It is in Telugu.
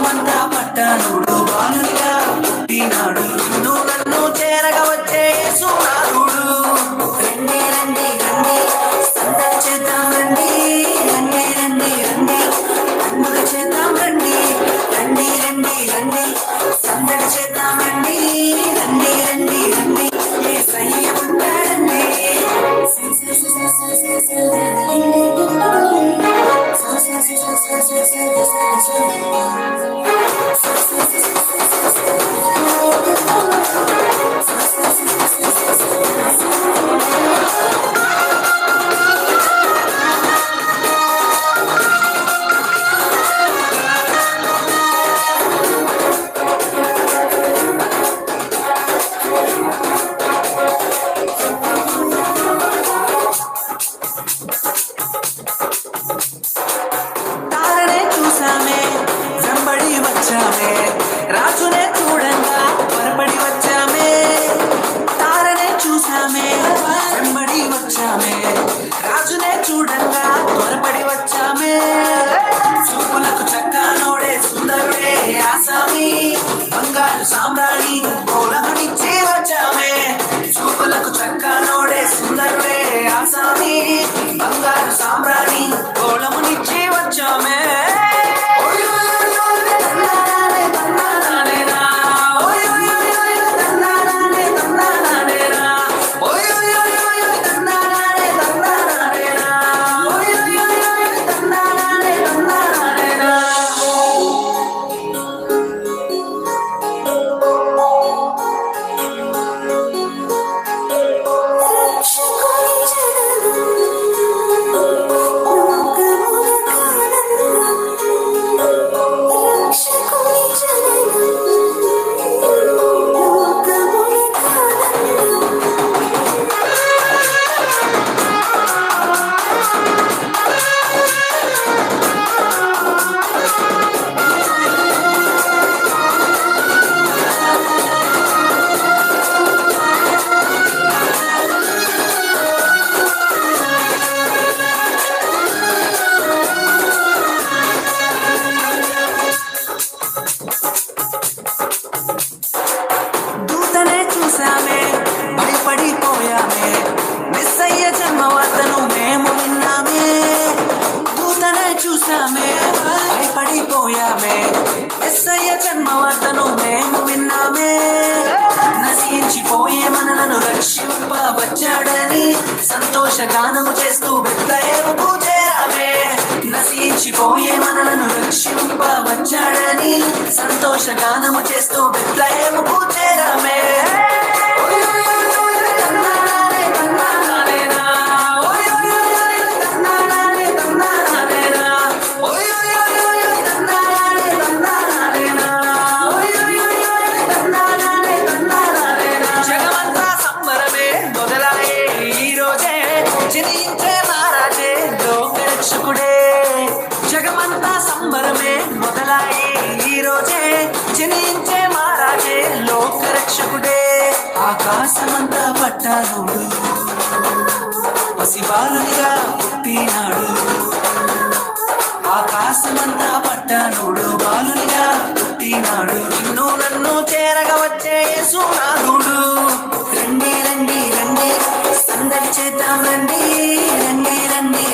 ఆకాశమంతా పట్టనుడు బాలునిగా పుట్టినాడు నిన్ను నన్ను చేరగా వచ్చే యేసునాథుడు. రండి రండి రండి సందడి చేద్దాం రండి, రండి రండి రండి పండుగ చేద్దాం రండి, రండి రండి రండి సందడి చేద్దాం రండి, రండి రండి రండి యేసయ్య ఉంటాడండి. తారనే చూసామే వెంబడి వచ్చామే, రాజునే చూడంగా త్వరపడి వచ్చామే. తారనే చూసామే వెంబడి వచ్చామే, రాజునే చూడంగా త్వరపడి వచ్చామే. చూపులకు చక్కనోడే సుందరుడే ఆసామి, బంగారు సామ్రాణి గోలమునిచ్చే వచ్చామే. చూపులకు చక్కనోడే సుందరుడే ఆసామి, బంగారు సామ్రాణి గోళమునిచ్చి వచ్చామే. దూతనే చూసామే భయపడిపోయామే, మెస్సయ్య జన్మవార్తను మేము విన్నామే. దూతనే చూసామే భయపడిపోయామే, మెస్సయ్య జన్మవార్తను మేము విన్నామే. నశించిపోయే మనలను రక్షింప వచ్చాడని సంతోషగానము చేస్తూ బెత్లెహేముకు చేరామే. నశించిపోయే మనలను రక్షింప వచ్చాడని సంతోషగానము చేస్తూ బెత్లెహేముకు చేరామే. జగమంతా సంబరమే మొదలాయే ఈ రోజే, జనించే మహారాజే లోకరక్షకుడే. జగమంతా సంబరమే మొదలాయే ఈ రోజే, జనించే మహారాజే లోకరక్షకుడే. ఆకాశమంతా పట్టనుడు పసిబాలునిగా పుట్టినాడు, ఆకాశమంతా పట్టనుడు బాలునిగా పుట్టినాడు నిన్ను నన్ను చేరగా వచ్చే యేసునాథుడు. రండి రండి రండి సందడి చేద్దాం రండి, రండి రండి